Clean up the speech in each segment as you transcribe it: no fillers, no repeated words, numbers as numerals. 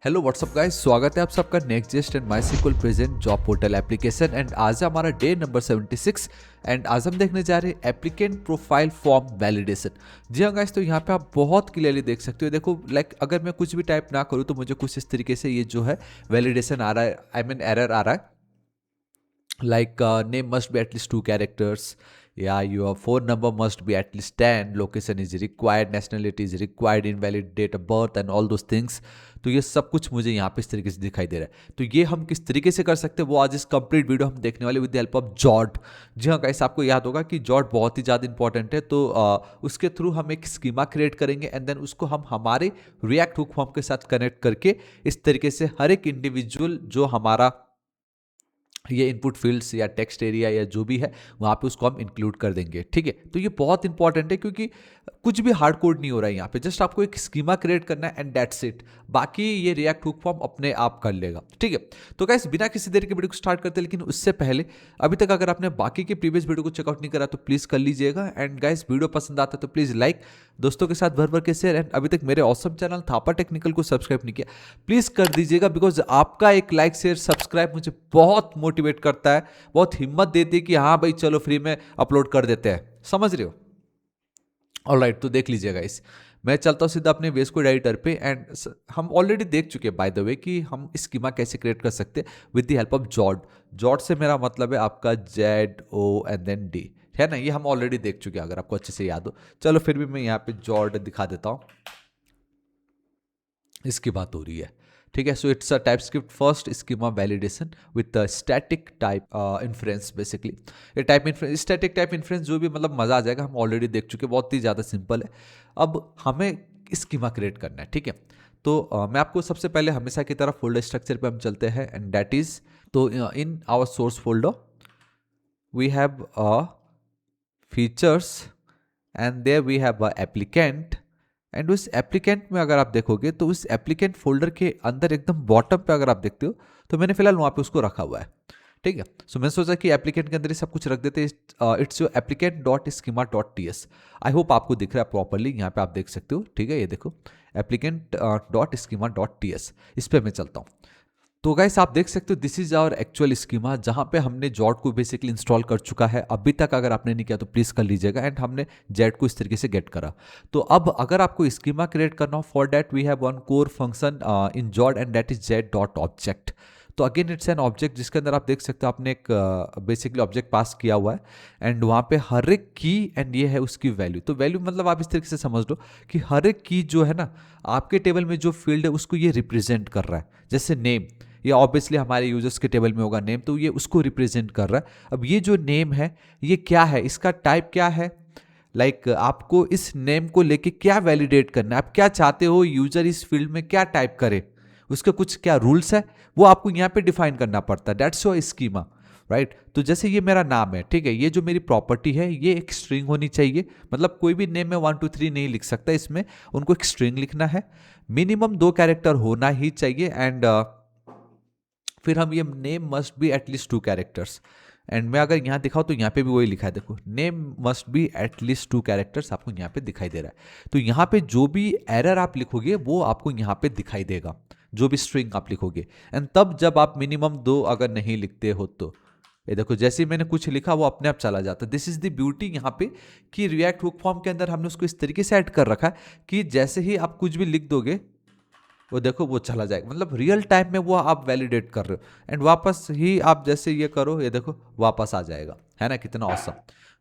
Hello what's up guys, स्वागत है आप सबका Next JS and MySQL present job portal application. And आज है हमारा डे नंबर 76। एंड आज हम देखने जा रहे हैं एप्लीकेंट प्रोफाइल फॉर्म वैलिडेशन। जी हाँ गाइस, तो यहाँ पे आप बहुत क्लियरली देख सकते हो। देखो अगर मैं कुछ भी टाइप ना करूँ तो मुझे कुछ इस तरीके से ये जो है वैलिडेशन आ रहा है, आई मीन एरर आ रहा है। Name must be at least 2 characters. Yeah, your phone number must be at least 10. Location is required, nationality is required, invalid date of birth and all those things. तो ये सब कुछ मुझे यहाँ पे इस तरीके से दिखाई दे रहा है। तो ये हम किस तरीके से कर सकते हैं वो आज इस कंप्लीट वीडियो हम देखने वाले with the help of Zod. जी हाँ गाइस, आपको याद होगा कि जॉट बहुत ही ज़्यादा इंपॉर्टेंट है। तो उसके थ्रू हम एक स्कीमा क्रिएट करेंगे एंड देन उसको हम हमारे रिएक्ट हुक फॉर्म के साथ कनेक्ट करके इस तरीके से हर एक इंडिविजुअल जो हमारा ये इनपुट फील्ड्स या टेक्स्ट एरिया या जो भी है वहाँ पे उसको हम इंक्लूड कर देंगे। ठीक है, तो ये बहुत इंपॉर्टेंट है क्योंकि कुछ भी हार्ड कोड नहीं हो रहा है यहाँ पे। जस्ट आपको एक स्कीमा क्रिएट करना है एंड दैट्स इट। बाकी ये रिएक्ट हुक फॉर्म अपने आप कर लेगा। ठीक है, तो गाइस बिना किसी देर के वीडियो को स्टार्ट करते हैं, लेकिन उससे पहले अभी तक अगर आपने बाकी के प्रीवियस वीडियो को चेकआउट नहीं करा तो प्लीज कर लीजिएगा। एंड गाइस वीडियो पसंद आता है तो प्लीज लाइक, दोस्तों के साथ भर भर के शेयर। एंड अभी तक मेरे ऑसम चैनल थापा टेक्निकल को सब्सक्राइब नहीं किया, प्लीज कर दीजिएगा, बिकॉज आपका एक लाइक शेयर सब्सक्राइब मुझे बहुत मोटिवेट करता है, बहुत हिम्मत देती है कि हाँ भाई चलो फ्री में अपलोड कर देते हैं। समझ रहे हो? ऑलराइट, तो देख लीजिएगा इस मैं चलता हूँ सीधा अपने वेस कोड एडिटर पे। एंड हम ऑलरेडी देख चुके हैं बाय द वे कि हम स्कीमा कैसे क्रिएट कर सकते हैं with the help of jot. Jot से मेरा मतलब है आपका ZOND, है ना? ये हम ऑलरेडी देख चुके हैं, अगर आपको अच्छे से याद हो। चलो फिर भी मैं यहाँ पे जॉट दिखा देता हूँ, इसकी बात हो रही है। ठीक है, so it's a TypeScript first schema validation with static type inference. Basically ये type inference, static type inference जो भी मतलब मजा आ जाएगा, हम ऑलरेडी देख चुके, बहुत ही ज़्यादा सिंपल है। अब हमें स्कीमा क्रिएट करना है। ठीक है, तो मैं आपको सबसे पहले हमेशा की तरह फोल्डर स्ट्रक्चर पे हम चलते हैं एंड दैट इज, तो in our source folder we have features and there we have applicant. And उस एप्लीकेंट में अगर आप देखोगे तो उस एप्लीकेंट फोल्डर के अंदर एकदम बॉटम पे अगर आप देखते हो तो मैंने फिलहाल वहाँ पे उसको रखा हुआ है। ठीक है, सो मैंने सोचा कि एप्लीकेंट के अंदर ही सब कुछ रख देते हैं। It's your applicant dot schema dot TS. I hope आपको दिख रहा है प्रॉपरली, यहाँ पे आप देख सकते हो। ठीक है, ये देखो applicant dot schema dot TS, इस पर मैं चलता हूँ। तो गाइस आप देख सकते हो this is our actual schema, जहां पे हमने जॉट को बेसिकली इंस्टॉल कर चुका है। अभी तक अगर आपने नहीं किया तो प्लीज कर लीजिएगा। एंड हमने जेड को इस तरीके से गेट करा। तो अब अगर आपको स्कीमा क्रिएट करना हो, for that we have one core function in Zod and that is z dot object. तो अगेन इट्स एन ऑब्जेक्ट जिसके अंदर आप देख सकते हो आपने एक बेसिकली ऑब्जेक्ट पास किया हुआ है। एंड वहाँ पे हर एक की एंड ये है उसकी वैल्यू। तो वैल्यू मतलब आप इस तरीके से समझ लो कि हर एक की जो है ना आपके टेबल में जो फील्ड है उसको ये रिप्रेजेंट कर रहा है। जैसे नेम, ये ऑब्वियसली हमारे यूजर्स के टेबल में होगा नेम, तो ये उसको रिप्रेजेंट कर रहा है। अब ये जो नेम है ये क्या है, इसका टाइप क्या है, आपको इस नेम को लेके क्या वैलिडेट करना है, आप क्या चाहते हो यूजर इस फील्ड में क्या टाइप करे, उसके कुछ क्या रूल्स है वो आपको यहाँ पे डिफाइन करना पड़ता है। That's your schema, right? तो जैसे ये मेरा नाम है, ठीक है, ये जो मेरी प्रॉपर्टी है ये एक स्ट्रिंग होनी चाहिए। मतलब कोई भी नेम में 1 2 3 नहीं लिख सकता, इसमें उनको एक स्ट्रिंग लिखना है। मिनिमम 2 कैरेक्टर होना ही चाहिए। एंड फिर हम ये name must be at least 2 characters. And मैं अगर यहाँ दिखाऊँ तो यहाँ पे भी वही लिखा है, देखो name must be at least 2 characters आपको यहाँ पे दिखाई दे रहा है। तो यहाँ पे जो भी एरर आप लिखोगे वो आपको यहाँ पे दिखाई देगा, जो भी स्ट्रिंग आप लिखोगे। एंड तब जब आप मिनिमम 2 अगर नहीं लिखते हो तो ये देखो जैसे ही मैंने कुछ लिखा वो अपने आप चला जाता है। दिस इज द ब्यूटी यहाँ पे कि रिएक्ट हुक फॉर्म के अंदर हमने उसको इस तरीके से ऐड कर रखा है कि जैसे ही आप कुछ भी लिख दोगे वो देखो वो चला जाएगा। मतलब रियल टाइम में वो आप वैलिडेट कर रहे हो एंड वापस ही आप जैसे ये करो ये देखो वापस आ जाएगा, है ना? कितना ऑसम।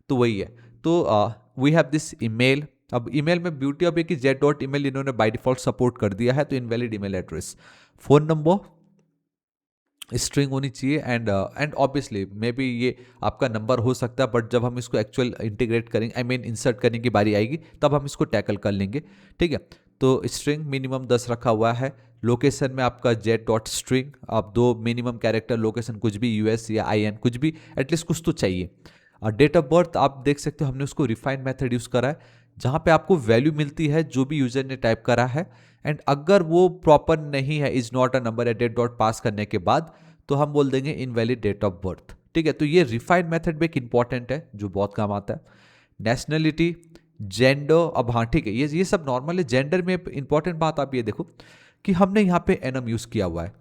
तो वही है। तो वी हैव दिस ईमेल। अब ईमेल में ब्यूटी अब है कि जेड डॉट ईमेल इन्होंने बाय डिफॉल्ट सपोर्ट कर दिया है, तो invalid email address, phone number string होनी चाहिए। एंड ऑब्वियसली मे बी ये आपका नंबर हो सकता है, बट जब हम इसको एक्चुअल इंटीग्रेट करेंगे, आई मीन इंसर्ट करने की बारी आएगी तब हम इसको टैकल कर लेंगे। ठीक है, तो स्ट्रिंग मिनिमम 10 रखा हुआ है। लोकेशन में आपका जेड डॉट स्ट्रिंग, आप 2 मिनिमम कैरेक्टर, लोकेशन कुछ भी यूएस या IN कुछ भी, एटलीस्ट कुछ तो चाहिए। डेट ऑफ बर्थ आप देख सकते हो हमने उसको रिफाइंड मेथड यूज़ करा है, जहाँ पे आपको वैल्यू मिलती है जो भी यूजर ने टाइप करा है। एंड अगर वो प्रॉपर नहीं है, इज नॉट अ नंबर या डेट डॉट पास करने के बाद, तो हम बोल देंगे इनवैलिड डेट ऑफ बर्थ। ठीक है, तो ये रिफाइंड मेथड भी एक इंपॉर्टेंट है जो बहुत काम आता है। नेशनलिटी, जेंडर, अब हाँ ठीक है, ये सब नॉर्मल है। जेंडर में इंपॉर्टेंट बात आप ये देखो कि हमने यहाँ पे एनम यूज़ किया हुआ है।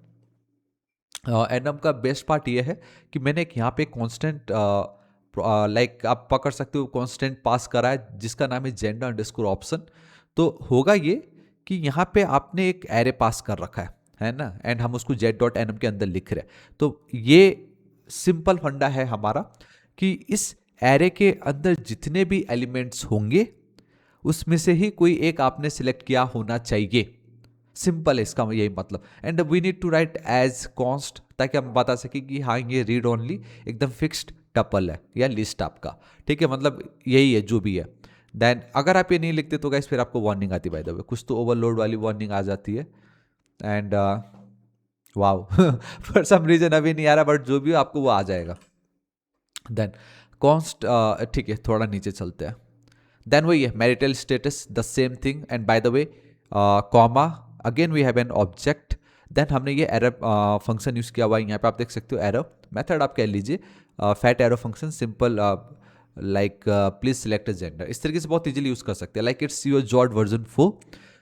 एनम का बेस्ट पार्ट ये है कि मैंने एक यहाँ पे कांस्टेंट लाइक आप पकड़ सकते हो कांस्टेंट पास करा है जिसका नाम है जेंडर अंडरस्कोर ऑप्शन। तो होगा ये कि यहाँ पे आपने एक एरे पास कर रखा है ना, एंड हम उसको जेड डॉट एनम के अंदर लिख रहे हैं। तो ये सिंपल फंडा है हमारा कि इस एरे के अंदर जितने भी एलिमेंट्स होंगे उसमें से ही कोई एक आपने सिलेक्ट किया होना चाहिए। सिंपल है इसका यही मतलब। And we need to write as const ताकि हम बता सकें कि हाँ ये रीड ओनली एकदम फिक्स्ड टपल है या लिस्ट आपका, ठीक है, मतलब यही है जो भी है। देन अगर आप ये नहीं लिखते तो गाइस फिर आपको वार्निंग आती है, बाय द वे कुछ तो ओवरलोड वाली वार्निंग आ जाती है। And wow for some reason अभी नहीं आ रहा, बट जो भी हो आपको वो आ जाएगा। देन कॉन्स्ट, ठीक है, थोड़ा नीचे चलते हैं। देन वही है marital status, the same thing. And by the way comma, again we have an object. Then हमने ये एरर फंक्शन यूज किया हुआ है, यहाँ पे आप देख सकते हो एरर मेथड आप कह लीजिए, fat arrow function simple like please select gender, इस तरीके से बहुत इजीली यूज कर सकते हैं। Like it's your jot version 4,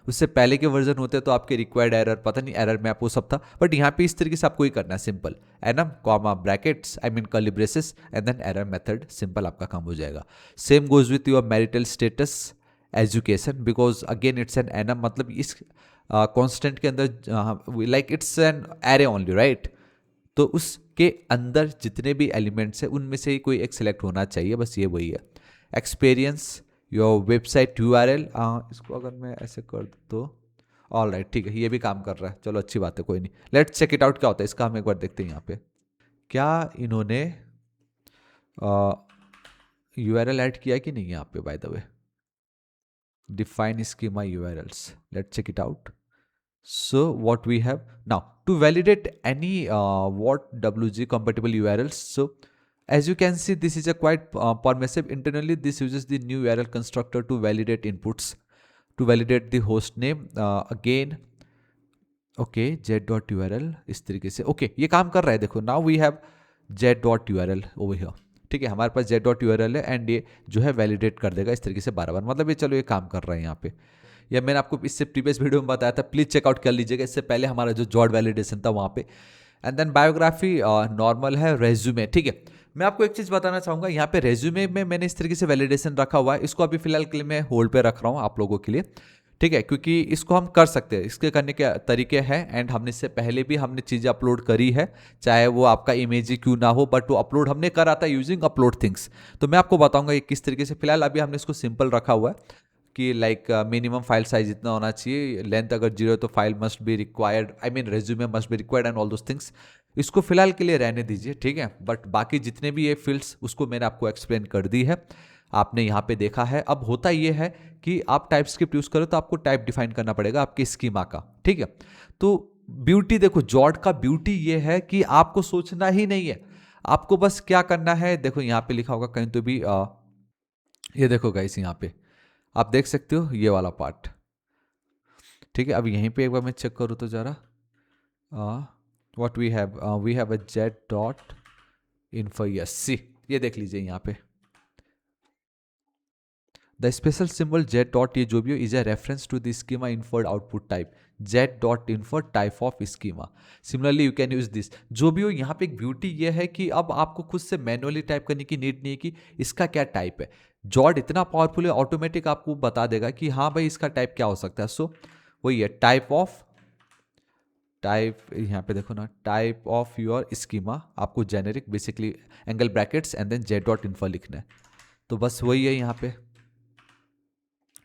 उससे पहले के वर्जन होते तो आपके रिक्वायर्ड एरर, पता नहीं एरर मैप वो सब था, बट यहाँ पे इस तरीके से आपको ही करना है simple enum comma brackets I mean curly braces and then error method, simple आपका काम हो जाएगा। Same goes with your marital status education because again it's an enum, मतलब इस कांस्टेंट के अंदर like it's an array only right, तो उसके अंदर जितने भी एलिमेंट्स हैं उनमें से ही कोई एक सिलेक्ट होना चाहिए, बस ये वही है। एक्सपीरियंस योर वेबसाइट URL, इसको अगर मैं ऐसे कर दूँ तो ऑल राइट, ठीक है, ये भी काम कर रहा है, चलो अच्छी बात है, कोई नहीं, लेट्स चेक इट आउट क्या होता है इसका, हम एक बार देखते हैं यहाँ पे क्या इन्होंने URL ऐड किया कि नहीं यहाँ पे। Bye the way define schema URLs, let's check it out. So what we have now to validate any what WG compatible URLs, so as you can see this is a quite permissive. Internally this uses the new URL constructor to validate inputs, to validate the host name, again okay z.url इस तरीके से okay ये काम कर रहा है। देखो now we have z.url over here, ठीक है, हमारे पास z.url है एंड ये जो है वैलिडेट कर देगा इस तरीके से बार बार, मतलब ये चलो ये काम कर रहा है यहाँ पे। या मैंने आपको इससे प्रीवियस वीडियो में बताया था, प्लीज चेकआउट कर लीजिएगा, इससे पहले हमारा जो जॉब वैलिडेशन था वहाँ पे। एंड देन बायोग्राफी नॉर्मल है, रेज्यूमे, ठीक है। मैं आपको एक चीज़ बताना चाहूँगा, यहाँ पे रेज्यूमे में मैंने इस तरीके से वैलिडेशन रखा हुआ है, इसको अभी फिलहाल के लिए मैं होल्ड पे रख रहा हूँ आप लोगों के लिए, ठीक है, क्योंकि इसको हम कर सकते हैं, इसके करने के तरीके हैं एंड हमने इससे पहले भी हमने चीज़ें अपलोड करी है, चाहे वो आपका इमेज ही क्यों ना हो, बट वो अपलोड हमने करा था यूजिंग अपलोड थिंग्स। तो मैं आपको बताऊंगा ये किस तरीके से। फिलहाल अभी हमने इसको सिंपल रखा हुआ है कि लाइक मिनिमम फाइल साइज इतना होना चाहिए, लेंथ अगर 0 है तो file must be required, I mean resume must be required and all those things. इसको फिलहाल के लिए रहने दीजिए, ठीक है, बट बाकी जितने भी ये फील्ड्स उसको मैंने आपको एक्सप्लेन कर दी है, आपने यहाँ पे देखा है। अब होता ये है कि आप टाइप स्क्रिप्ट यूज करो तो आपको टाइप डिफाइन करना पड़ेगा आपके स्कीमा का, ठीक है। तो ब्यूटी देखो, जॉट का ब्यूटी ये है कि आपको सोचना ही नहीं है, आपको बस क्या करना है, देखो यहाँ पे लिखा होगा कहीं तो भी ये देखो गाइस यहाँ पे आप देख सकते हो ये वाला पार्ट, ठीक है। अब यहीं पे एक बार मैं चेक करूँ तो जरा what we have a z dot info, yes see, ये देख लीजिए यहाँ पे the special symbol z dot, ये जो भी हो, is a reference to the schema inferred output type z dot infer type of schema. Similarly you can use this. जो भी हो, यहाँ पे एक ब्यूटी ये है कि अब आपको खुद से मैनुअली टाइप करने की नीड नहीं है कि इसका क्या टाइप है। जॉट इतना पावरफुल है, ऑटोमेटिक आपको बता देगा कि हाँ भाई इसका टाइप क्या हो सकता है। सो वही है टाइप ऑफ, टाइप यहाँ पे देखो ना, टाइप ऑफ योर स्कीमा, आपको generic basically angle brackets and then z dot infer लिखना है। तो बस वही है यहाँ पे,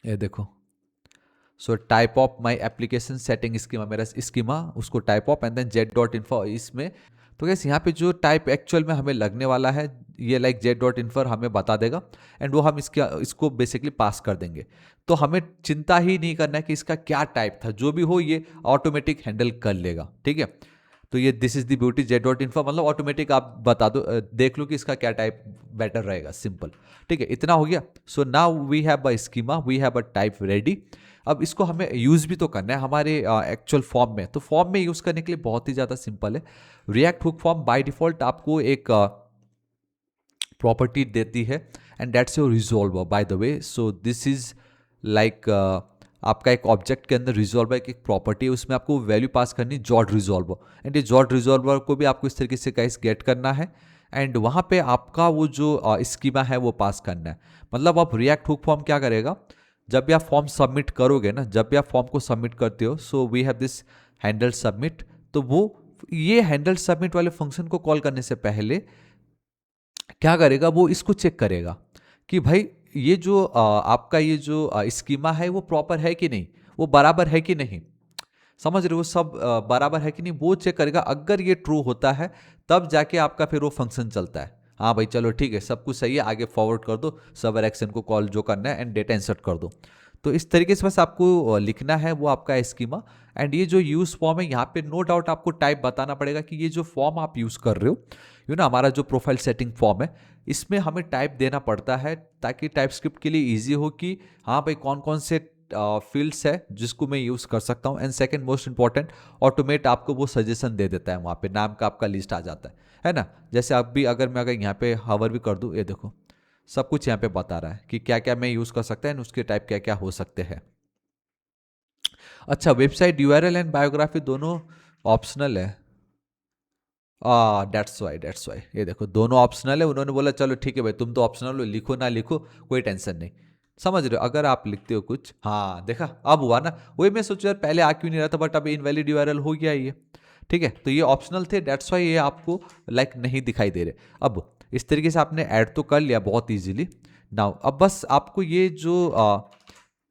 ये देखो। So type of my application setting schema, मेरा स्कीमा उसको type of and then z dot info इसमें। तो गैस यहाँ पे जो टाइप एक्चुअल में हमें लगने वाला है ये लाइक जेट डॉट इन्फर हमें बता देगा एंड वो हम इसको बेसिकली पास कर देंगे। तो हमें चिंता ही नहीं करना है कि इसका क्या टाइप था, जो भी हो ये ऑटोमेटिक हैंडल कर लेगा, ठीक है। तो ये this is the beauty jet dot info, मतलब ऑटोमेटिक आप बता दो, देख लो कि इसका क्या टाइप बेटर रहेगा, सिंपल, ठीक है, इतना हो गया। So now we have a schema, we have a type ready. अब इसको हमें यूज भी तो करना है हमारे एक्चुअल फॉर्म में। तो फॉर्म में यूज करने के लिए बहुत ही ज्यादा सिंपल है। React hook form by default आपको एक प्रॉपर्टी देती है and that's your resolver bye the way. So this is like आपका एक ऑब्जेक्ट के अंदर रिजॉल्वर की एक प्रॉपर्टी है, उसमें आपको वैल्यू पास करनी जॉट रिजॉल्वर, एंड ये जॉट रिजॉल्वर को भी आपको इस तरीके से गाइस गेट करना है, एंड वहाँ पे आपका वो जो स्कीमा है वो पास करना है। मतलब आप रिएक्ट हुक फॉर्म क्या करेगा, जब भी आप फॉर्म सबमिट करोगे ना, जब भी आप फॉर्म को सबमिट करते हो, so we have this handle submit, तो वो ये हैंडल सबमिट वाले फंक्शन को कॉल करने से पहले क्या करेगा, वो इसको चेक करेगा कि भाई ये जो आपका ये जो स्कीमा है वो प्रॉपर है कि नहीं, वो बराबर है कि नहीं, समझ रहे हो, सब बराबर है कि नहीं, वो चेक करेगा। अगर ये ट्रू होता है तब जाके आपका फिर वो फंक्शन चलता है। हाँ भाई चलो ठीक है, सब कुछ सही है, आगे फॉरवर्ड कर दो, सर्वर एक्शन को कॉल जो करना है एंड डेटा इंसर्ट कर दो। तो इस तरीके से बस आपको लिखना है वो आपका स्कीमा। एंड ये जो यूज फॉर्म है, यहाँ पे नो डाउट आपको टाइप बताना पड़ेगा कि ये जो फॉर्म आप यूज कर रहे हो, ना हमारा जो प्रोफाइल सेटिंग फॉर्म है, इसमें हमें टाइप देना पड़ता है ताकि टाइप स्क्रिप्ट के लिए ईजी हो कि हाँ भाई कौन कौन से फील्ड्स है जिसको मैं यूज़ कर सकता हूँ। And second most important, automate आपको वो सजेशन दे देता है, वहाँ पे नाम का आपका लिस्ट आ जाता है ना। जैसे आप भी अगर मैं यहाँ पे हवर भी कर दूँ, ये देखो सब कुछ यहाँ पे बता रहा है कि क्या क्या मैं यूज़ कर सकता है, उसके टाइप क्या क्या हो सकते हैं। अच्छा, वेबसाइट यूआरएल एंड बायोग्राफी दोनों ऑप्शनल है। दैट्स वाई ये देखो दोनों ऑप्शनल है। उन्होंने बोला चलो ठीक है भाई, तुम तो ऑप्शनल हो, लिखो ना लिखो कोई टेंशन नहीं। समझ रहे हो, अगर आप लिखते हो कुछ, हाँ देखा अब हुआ ना, वही मैं सोचू यार पहले आ क्यों नहीं रहा था, बट अब इनवैलिड यूआरएल हो गया ये। ठीक है, तो ये ऑप्शनल थे, दैट्स वाई ये आपको लाइक नहीं दिखाई दे रहे। अब इस तरीके से आपने ऐड तो कर लिया बहुत ईजिली। नाउ अब बस आपको ये जो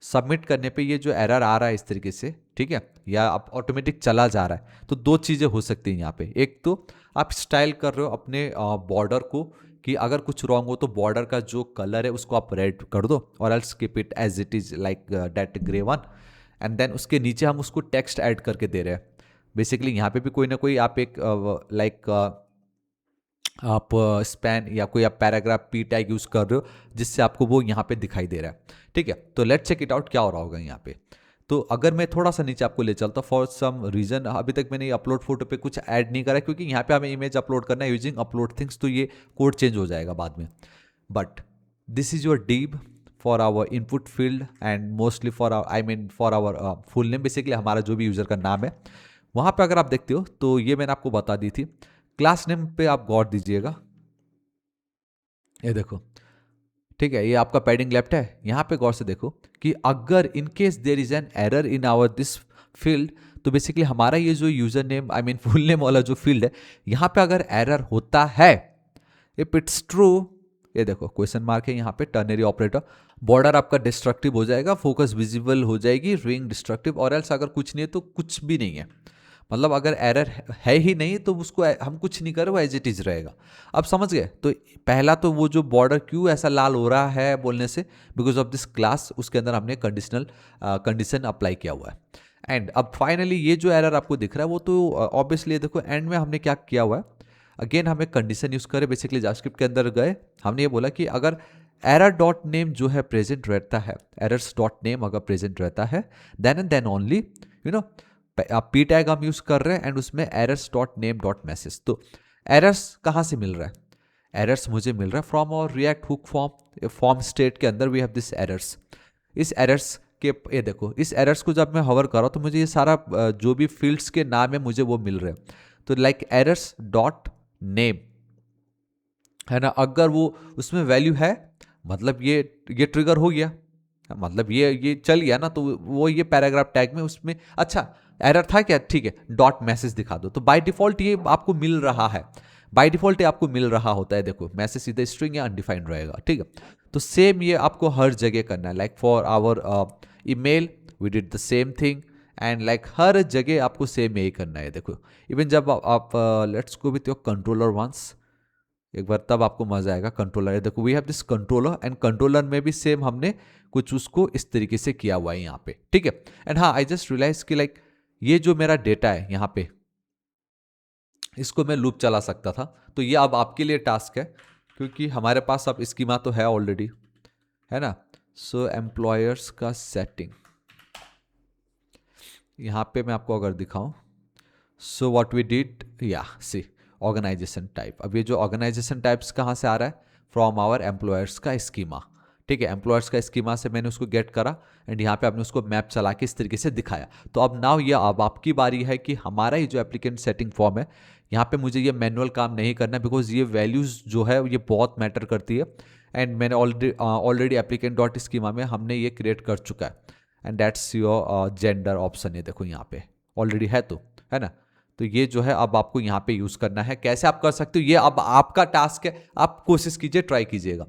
सबमिट करने पे ये जो एरर आ रहा है इस तरीके से, ठीक है, या आप ऑटोमेटिक चला जा रहा है, तो दो चीज़ें हो सकती हैं यहाँ पे। एक तो आप स्टाइल कर रहे हो अपने बॉर्डर को, कि अगर कुछ रॉन्ग हो तो बॉर्डर का जो कलर है उसको आप रेड कर दो, और else keep it as it is like that grey one. And then उसके नीचे हम उसको टेक्स्ट ऐड करके दे रहे हैं। बेसिकली यहाँ पे भी कोई ना कोई आप एक लाइक आप स्पैन या कोई आप पैराग्राफ पी टैग यूज कर रहे हो, जिससे आपको वो यहाँ पे दिखाई दे रहा है। ठीक है, तो लेट्स चेक इट आउट क्या हो रहा होगा यहाँ पे। तो अगर मैं थोड़ा सा नीचे आपको ले चलता, फॉर सम रीजन अभी तक मैंने अपलोड फोटो पे कुछ ऐड नहीं करा, क्योंकि यहाँ पे हमें इमेज अपलोड करना है यूजिंग अपलोड थिंग्स, तो ये कोड चेंज हो जाएगा बाद में। But this is your div for our input field and mostly for I mean for our full name, basically हमारा जो भी यूजर का नाम है। वहाँ पे अगर आप देखते हो तो ये मैंने आपको बता दी थी। क्लास नेम पे आप गौर दीजिएगा, ये देखो, ठीक है, ये आपका पैडिंग लेफ्ट है। यहाँ पे गौर से देखो कि अगर in case there is an error in our this field, तो बेसिकली हमारा ये जो user name I mean full name वाला जो फील्ड है, यहाँ पे अगर एरर होता है, इफ इट्स ट्रू, ये देखो क्वेश्चन मार्क है यहाँ पे, टर्नरी ऑपरेटर, बॉर्डर आपका डिस्ट्रक्टिव हो जाएगा, फोकस विजिबल हो जाएगी, रिंग डिस्ट्रक्टिव, और एल्स अगर कुछ नहीं है तो कुछ भी नहीं है। मतलब अगर एरर है ही नहीं तो उसको हम कुछ नहीं करें, वो एज इट इज रहेगा। अब समझ गए। तो पहला तो वो जो बॉर्डर क्यों ऐसा लाल हो रहा है बोलने से, बिकॉज ऑफ दिस क्लास, उसके अंदर हमने कंडीशन अप्लाई किया हुआ है। एंड अब फाइनली ये जो एरर आपको दिख रहा है वो तो ऑब्वियसली देखो एंड में हमने क्या किया हुआ है, अगेन हमें कंडीशन यूज करें, बेसिकली जावास्क्रिप्ट के अंदर गए, हमने ये बोला कि अगर एरर डॉट नेम जो है प्रेजेंट रहता है, एरर्स डॉट नेम अगर प्रेजेंट रहता है, then and then only you know आप पी टैग हम यूज कर रहे हैं एंड उसमें errors dot name dot message. तो एरर्स कहाँ से मिल रहा है, एरर्स मुझे मिल रहा है फ्रॉम और रिएक्ट हुक फॉर्म स्टेट के अंदर वी हैव दिस एरर्स। इस एरर्स के ये देखो, इस एरर्स को जब मैं हवर कर रहा हूँ तो मुझे ये सारा जो भी फील्ड्स के नाम है मुझे वो मिल रहे हैं। तो लाइक एरर्स डॉट नेम है ना, अगर वो उसमें वैल्यू है, मतलब ये ट्रिगर हो गया, मतलब ये चल गया ना, तो वो ये पैराग्राफ टैग में उसमें अच्छा एरर था क्या, ठीक है, डॉट मैसेज दिखा दो। तो बाय डिफॉल्ट ये आपको मिल रहा है, बाय डिफॉल्ट ये आपको मिल रहा होता है। देखो मैसेज सीधा स्ट्रिंग या अनडिफाइंड रहेगा, ठीक है। तो सेम ये आपको हर जगह करना है, like for our email we did the same thing, and like हर जगह आपको सेम यही करना है। देखो इवन जब आप let's go with your controller once, एक बार तब आपको मजा आएगा। कंट्रोलर, देखो we have this controller, and controller में भी सेम हमने कुछ उसको इस तरीके से किया हुआ है यहाँ पे, ठीक है। एंड हाँ, आई जस्ट रियलाइज कि लाइक ये जो मेरा डेटा है यहाँ पे, इसको मैं लूप चला सकता था, तो ये अब आपके लिए टास्क है, क्योंकि हमारे पास अब स्कीमा तो है ऑलरेडी, है ना। सो एम्प्लॉयर्स का सेटिंग यहाँ पे मैं आपको अगर दिखाऊं, सो व्हाट वी डिड, या सी ऑर्गेनाइजेशन टाइप। अब ये जो ऑर्गेनाइजेशन टाइप्स कहाँ से आ रहा है, फ्रॉम आवर एम्प्लॉयर्स का स्कीमा, ठीक है, एम्प्लॉयर्स का स्कीमा से मैंने उसको गेट करा एंड यहाँ पे आपने उसको मैप चला के इस तरीके से दिखाया। तो अब नाउ ये अब आपकी बारी है कि हमारा ही जो एप्लीकेंट सेटिंग फॉर्म है, यहाँ पे मुझे ये मैनुअल काम नहीं करना, बिकॉज ये वैल्यूज जो है ये बहुत मैटर करती है एंड मैंने ऑलरेडी एप्लीकेंट डॉट स्कीमा में हमने ये क्रिएट कर चुका है and that's your gender option है, देखो यहाँ पे ऑलरेडी है तो, है ना। तो ये जो है अब आपको यहाँ पे यूज़ करना है। कैसे आप कर सकते हो ये अब आपका टास्क है, आप कोशिश कीजिए, ट्राई कीजिएगा।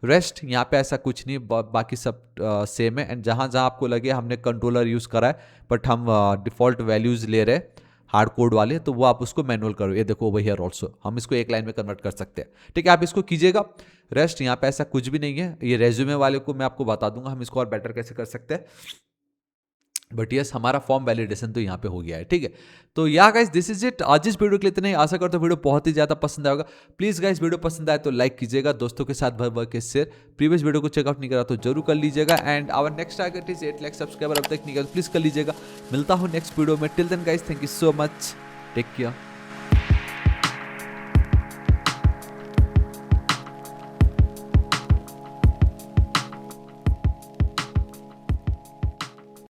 रेस्ट यहाँ पे ऐसा कुछ नहीं, बाकी सब सेम है एंड जहाँ जहाँ आपको लगे हमने कंट्रोलर यूज़ करा है बट हम डिफ़ॉल्ट वैल्यूज़ ले रहे हैं हार्ड कोड वाले, तो वो आप उसको मैनुअल करो। ये देखो ओवर हियर ऑल्सो हम इसको एक लाइन में कन्वर्ट कर सकते हैं, ठीक है, आप इसको कीजिएगा। रेस्ट यहाँ पे ऐसा कुछ भी नहीं है, ये रेज्यूमे वाले को मैं आपको बता दूंगा हम इसको और बेटर कैसे कर सकते हैं, बट यस हमारा फॉर्म वैलिडेशन तो यहाँ पे हो गया है, ठीक है। तो या गाइस दिस इज इट, आज इस वीडियो के लिए इतना ही। आशा करता हूँ वीडियो बहुत ही ज्यादा पसंद आएगा। प्लीज गाइस वीडियो पसंद आए तो लाइक कीजिएगा, दोस्तों के साथ भर भर के शेयर, प्रीवियस वीडियो को चेकआउट नहीं करा तो जरूर कर लीजिएगा and our next target is 8 lakh subscriber, अब तक नहीं किया तो प्लीज कर लीजिएगा। मिलता हूँ नेक्स्ट वीडियो में, till then guys thank you so much, take care.